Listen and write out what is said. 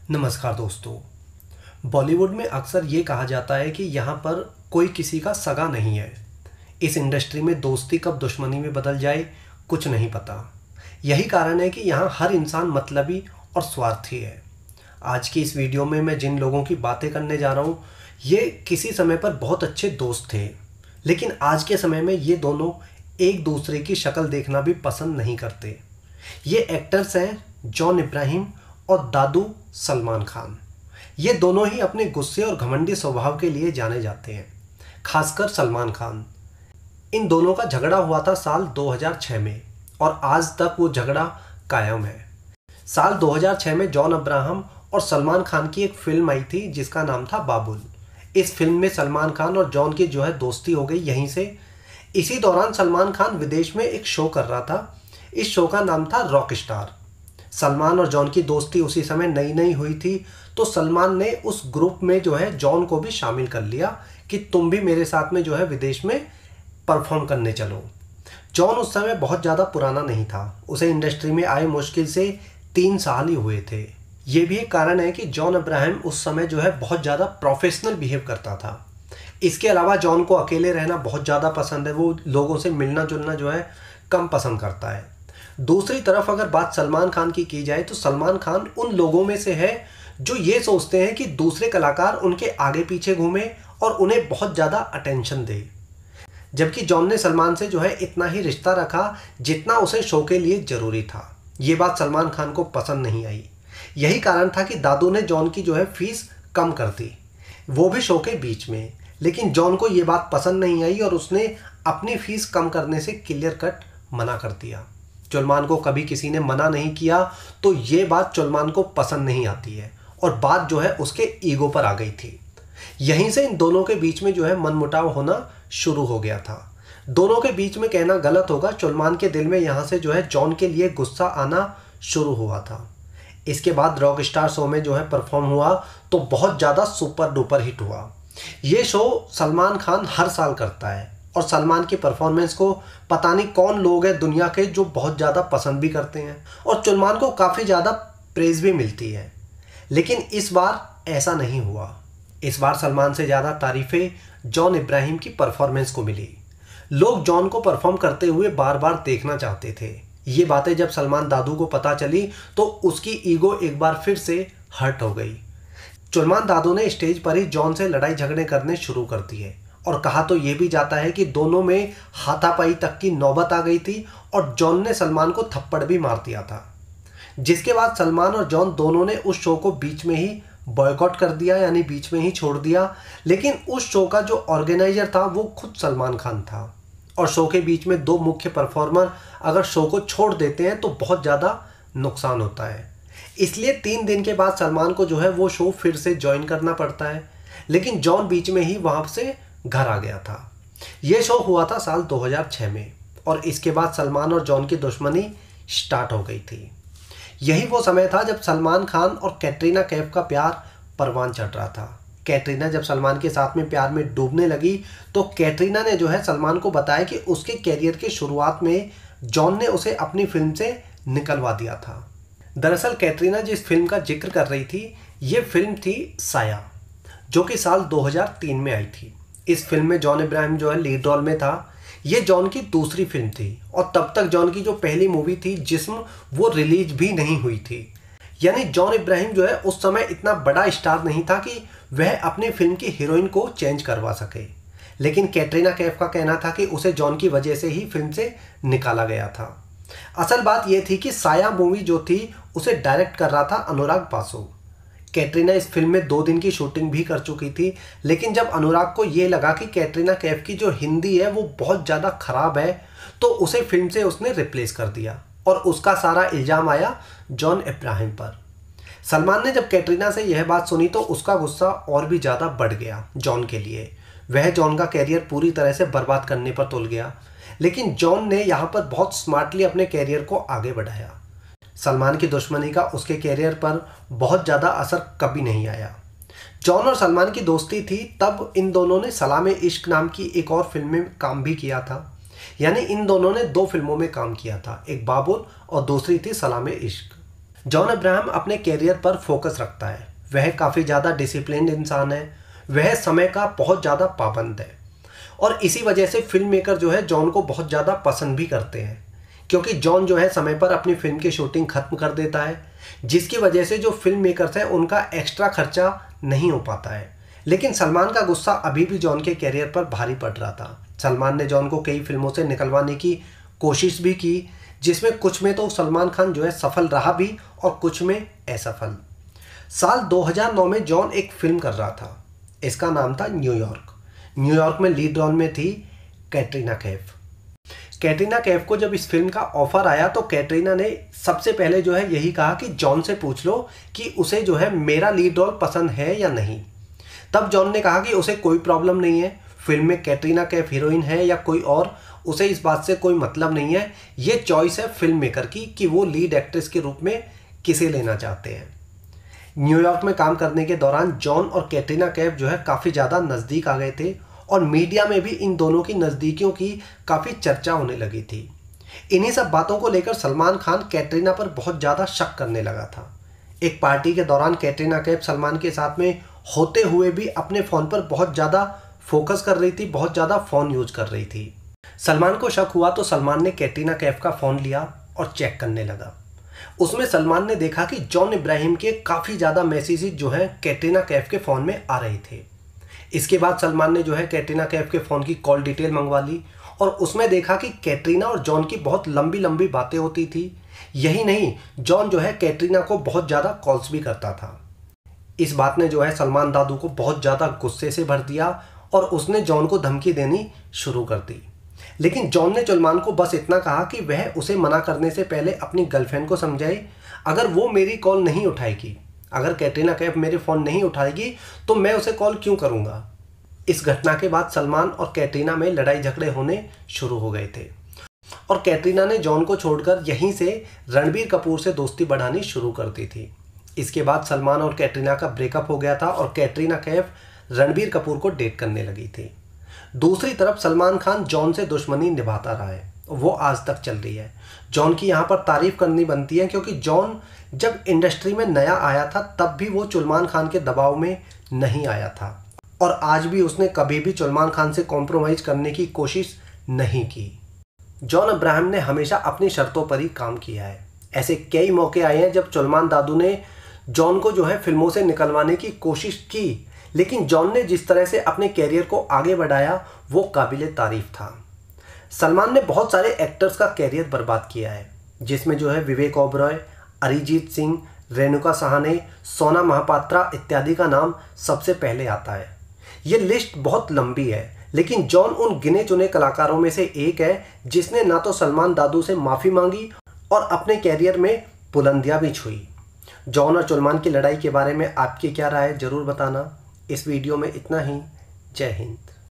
नमस्कार दोस्तों। बॉलीवुड में अक्सर ये कहा जाता है कि यहाँ पर कोई किसी का सगा नहीं है। इस इंडस्ट्री में दोस्ती कब दुश्मनी में बदल जाए कुछ नहीं पता। यही कारण है कि यहाँ हर इंसान मतलबी और स्वार्थी है। आज की इस वीडियो में मैं जिन लोगों की बातें करने जा रहा हूँ ये किसी समय पर बहुत अच्छे दोस्त थे, लेकिन आज के समय में ये दोनों एक दूसरे की शक्ल देखना भी पसंद नहीं करते। ये एक्टर्स हैं जॉन इब्राहिम और दादू सलमान खान। ये दोनों ही अपने गुस्से और घमंडी स्वभाव के लिए जाने जाते हैं, खासकर सलमान खान। इन दोनों का झगड़ा हुआ था साल 2006 में और आज तक वो झगड़ा कायम है। साल 2006 में जॉन अब्राहम और सलमान खान की एक फिल्म आई थी जिसका नाम था बाबुल। इस फिल्म में सलमान खान और जॉन की दोस्ती हो गई यहीं से। इसी दौरान सलमान खान विदेश में एक शो कर रहा था। इस शो का नाम था रॉक स्टार। सलमान और जॉन की दोस्ती उसी समय नई नई हुई थी, तो सलमान ने उस ग्रुप में जॉन को भी शामिल कर लिया कि तुम भी मेरे साथ में विदेश में परफॉर्म करने चलो। जॉन उस समय बहुत ज़्यादा पुराना नहीं था, उसे इंडस्ट्री में आए मुश्किल से 3 साल ही हुए थे। ये भी एक कारण है कि जॉन अब्राहम उस समय बहुत ज़्यादा प्रोफेशनल बिहेव करता था। इसके अलावा जॉन को अकेले रहना बहुत ज़्यादा पसंद है। वो लोगों से मिलना जुलना कम पसंद करता है। दूसरी तरफ अगर बात सलमान खान की जाए तो सलमान खान उन लोगों में से है जो ये सोचते हैं कि दूसरे कलाकार उनके आगे पीछे घूमे और उन्हें बहुत ज़्यादा अटेंशन दे, जबकि जॉन ने सलमान से इतना ही रिश्ता रखा जितना उसे शो के लिए ज़रूरी था। ये बात सलमान खान को पसंद नहीं आई। यही कारण था कि दादू ने जॉन की फीस कम कर दी, वो भी शो के बीच में। लेकिन जॉन को ये बात पसंद नहीं आई और उसने अपनी फीस कम करने से क्लियर कट मना कर दिया। सलमान को कभी किसी ने मना नहीं किया, तो ये बात सलमान को पसंद नहीं आती है और बात उसके ईगो पर आ गई थी। यहीं से इन दोनों के बीच में मनमुटाव होना शुरू हो गया था। दोनों के बीच में कहना गलत होगा, सलमान के दिल में यहाँ से जॉन के लिए गुस्सा आना शुरू हुआ था। इसके बाद रॉक स्टार शो में परफॉर्म हुआ तो बहुत ज़्यादा सुपर डुपर हिट हुआ। ये शो सलमान खान हर साल करता है और सलमान की परफॉर्मेंस को पता नहीं कौन लोग हैं दुनिया के जो बहुत ज़्यादा पसंद भी करते हैं और सलमान को काफ़ी ज़्यादा प्रेज़ भी मिलती है। लेकिन इस बार ऐसा नहीं हुआ। इस बार सलमान से ज़्यादा तारीफ़ें जॉन इब्राहिम की परफॉर्मेंस को मिली। लोग जॉन को परफॉर्म करते हुए बार बार देखना चाहते थे। ये बातें जब सलमान दादू को पता चली तो उसकी ईगो एक बार फिर से हर्ट हो गई। सलमान दादू ने स्टेज पर ही जॉन से लड़ाई झगड़े करने शुरू कर दिए और कहा तो ये भी जाता है कि दोनों में हाथापाई तक की नौबत आ गई थी और जॉन ने सलमान को थप्पड़ भी मार दिया था। जिसके बाद सलमान और जॉन दोनों ने उस शो को बीच में ही बॉयकॉट कर दिया, यानी बीच में ही छोड़ दिया। लेकिन उस शो का जो ऑर्गेनाइजर था वो खुद सलमान खान था और शो के बीच में 2 मुख्य परफॉर्मर अगर शो को छोड़ देते हैं तो बहुत ज़्यादा नुकसान होता है। इसलिए 3 दिन के बाद सलमान को वो शो फिर से ज्वाइन करना पड़ता है। लेकिन जॉन बीच में ही वहाँ से घर आ गया था। ये शो हुआ था साल 2006 में और इसके बाद सलमान और जॉन की दुश्मनी स्टार्ट हो गई थी। यही वो समय था जब सलमान खान और कैटरीना कैफ का प्यार परवान चढ़ रहा था। कैटरीना जब सलमान के साथ में प्यार में डूबने लगी तो कैटरीना ने सलमान को बताया कि उसके कैरियर के शुरुआत में जॉन ने उसे अपनी फिल्म से निकलवा दिया था। दरअसल कैटरीना जिस फिल्म का जिक्र कर रही थी ये फिल्म थी साया, जो कि साल 2003 में आई थी। इस फिल्म में जॉन इब्राहिम लीड रोल में था। ये जॉन की दूसरी फिल्म थी और तब तक जॉन की जो पहली मूवी थी जिस्म वो रिलीज भी नहीं हुई थी। यानी जॉन इब्राहिम उस समय इतना बड़ा स्टार नहीं था कि वह अपनी फिल्म की हीरोइन को चेंज करवा सके। लेकिन कैटरीना कैफ का कहना था कि उसे जॉन की वजह से ही फिल्म से निकाला गया था। असल बात यह थी कि साया मूवी जो थी उसे डायरेक्ट कर रहा था अनुराग बासु। कैटरीना इस फिल्म में 2 दिन की शूटिंग भी कर चुकी थी, लेकिन जब अनुराग को ये लगा कि कैटरीना कैफ की जो हिंदी है वो बहुत ज़्यादा ख़राब है तो उसे फिल्म से उसने रिप्लेस कर दिया और उसका सारा इल्ज़ाम आया जॉन इब्राहिम पर। सलमान ने जब कैटरीना से यह बात सुनी तो उसका गुस्सा और भी ज़्यादा बढ़ गया जॉन के लिए। वह जॉन का कैरियर पूरी तरह से बर्बाद करने पर तुल गया। लेकिन जॉन ने यहाँ पर बहुत स्मार्टली अपने कैरियर को आगे बढ़ाया। सलमान की दुश्मनी का उसके कैरियर पर बहुत ज़्यादा असर कभी नहीं आया। जॉन और सलमान की दोस्ती थी तब इन दोनों ने सलाम-ए इश्क नाम की एक और फिल्म में काम भी किया था। यानी इन दोनों ने 2 फिल्मों में काम किया था, एक बाबुल और दूसरी थी सलाम-ए इश्क। जॉन अब्राहम अपने कैरियर पर फोकस रखता है। वह काफ़ी ज़्यादा डिसिप्लिन्ड इंसान है। वह समय का बहुत ज़्यादा पाबंद है और इसी वजह से फिल्म मेकर जो है जॉन को बहुत ज़्यादा पसंद भी करते हैं, क्योंकि जॉन जो है समय पर अपनी फिल्म की शूटिंग खत्म कर देता है, जिसकी वजह से जो फिल्म मेकर्स हैं उनका एक्स्ट्रा खर्चा नहीं हो पाता है। लेकिन सलमान का गुस्सा अभी भी जॉन के कैरियर पर भारी पड़ रहा था। सलमान ने जॉन को कई फिल्मों से निकलवाने की कोशिश भी की, जिसमें कुछ में तो सलमान खान जो है सफल रहा भी और कुछ में असफल। साल 2009 में जॉन एक फिल्म कर रहा था। इसका नाम था न्यूयॉर्क। न्यूयॉर्क में लीड रोल में थी कैटरीना कैफ। कैटरीना कैफ को जब इस फिल्म का ऑफर आया तो कैटरीना ने सबसे पहले जो है यही कहा कि जॉन से पूछ लो कि उसे जो है मेरा लीड रोल पसंद है या नहीं। तब जॉन ने कहा कि उसे कोई प्रॉब्लम नहीं है, फिल्म में कैटरीना कैफ हीरोइन है या कोई और, उसे इस बात से कोई मतलब नहीं है। ये चॉइस है फिल्म मेकर की कि वो लीड एक्ट्रेस के रूप में किसे लेना चाहते हैं। न्यूयॉर्क में काम करने के दौरान जॉन और कैटरीना कैफ जो है काफ़ी ज़्यादा नज़दीक आ गए थे और मीडिया में भी इन दोनों की नज़दीकियों की काफ़ी चर्चा होने लगी थी। इन्हीं सब बातों को लेकर सलमान खान कैटरीना पर बहुत ज़्यादा शक करने लगा था। एक पार्टी के दौरान कैटरीना कैफ सलमान के साथ में होते हुए भी अपने फ़ोन पर बहुत ज़्यादा फोकस कर रही थी, बहुत ज़्यादा फ़ोन यूज कर रही थी। सलमान को शक हुआ तो सलमान ने कैटरीना कैफ का फ़ोन लिया और चेक करने लगा। उसमें सलमान ने देखा कि जॉन इब्राहिम के काफ़ी ज़्यादा मैसेजेस जो हैं कैटरीना कैफ के फ़ोन में आ रहे थे। इसके बाद सलमान ने जो है कैटरीना कैफ के फ़ोन की कॉल डिटेल मंगवा ली और उसमें देखा कि कैटरीना और जॉन की बहुत लंबी लंबी बातें होती थी। यही नहीं, जॉन जो है कैटरीना को बहुत ज़्यादा कॉल्स भी करता था। इस बात ने जो है सलमान दादू को बहुत ज़्यादा गुस्से से भर दिया और उसने जॉन को धमकी देनी शुरू कर दी। लेकिन जॉन ने सलमान को बस इतना कहा कि वह उसे मना करने से पहले अपनी गर्लफ्रेंड को समझाए, अगर वो मेरी कॉल नहीं उठाएगी, अगर कैटरीना कैफ मेरे फ़ोन नहीं उठाएगी तो मैं उसे कॉल क्यों करूँगा। इस घटना के बाद सलमान और कैटरीना में लड़ाई झगड़े होने शुरू हो गए थे और कैटरीना ने जॉन को छोड़कर यहीं से रणबीर कपूर से दोस्ती बढ़ानी शुरू कर दी थी। इसके बाद सलमान और कैटरीना का ब्रेकअप हो गया था और कैटरीना कैफ रणबीर कपूर को डेट करने लगी थी। दूसरी तरफ सलमान खान जॉन से दुश्मनी निभाता रहा है, वो आज तक चल रही है। जॉन की यहाँ पर तारीफ करनी बनती है क्योंकि जॉन जब इंडस्ट्री में नया आया था तब भी वो सलमान खान के दबाव में नहीं आया था और आज भी उसने कभी भी सलमान खान से कॉम्प्रोमाइज़ करने की कोशिश नहीं की। जॉन अब्राहम ने हमेशा अपनी शर्तों पर ही काम किया है। ऐसे कई मौके आए हैं जब सलमान दादू ने जॉन को जो है फिल्मों से निकलवाने की कोशिश की, लेकिन जॉन ने जिस तरह से अपने कैरियर को आगे बढ़ाया वो काबिले तारीफ था। सलमान ने बहुत सारे एक्टर्स का कैरियर बर्बाद किया है, जिसमें जो है विवेक ओबरॉय, अरिजीत सिंह, रेणुका सहाने, सोना महापात्रा इत्यादि का नाम सबसे पहले आता है। ये लिस्ट बहुत लंबी है, लेकिन जॉन उन गिने चुने कलाकारों में से एक है जिसने ना तो सलमान दादू से माफ़ी मांगी और अपने कैरियर में बुलंदियां भी छुई। जॉन और सलमान की लड़ाई के बारे में आपकी क्या राय है, ज़रूर बताना। इस वीडियो में इतना ही। जय हिंद।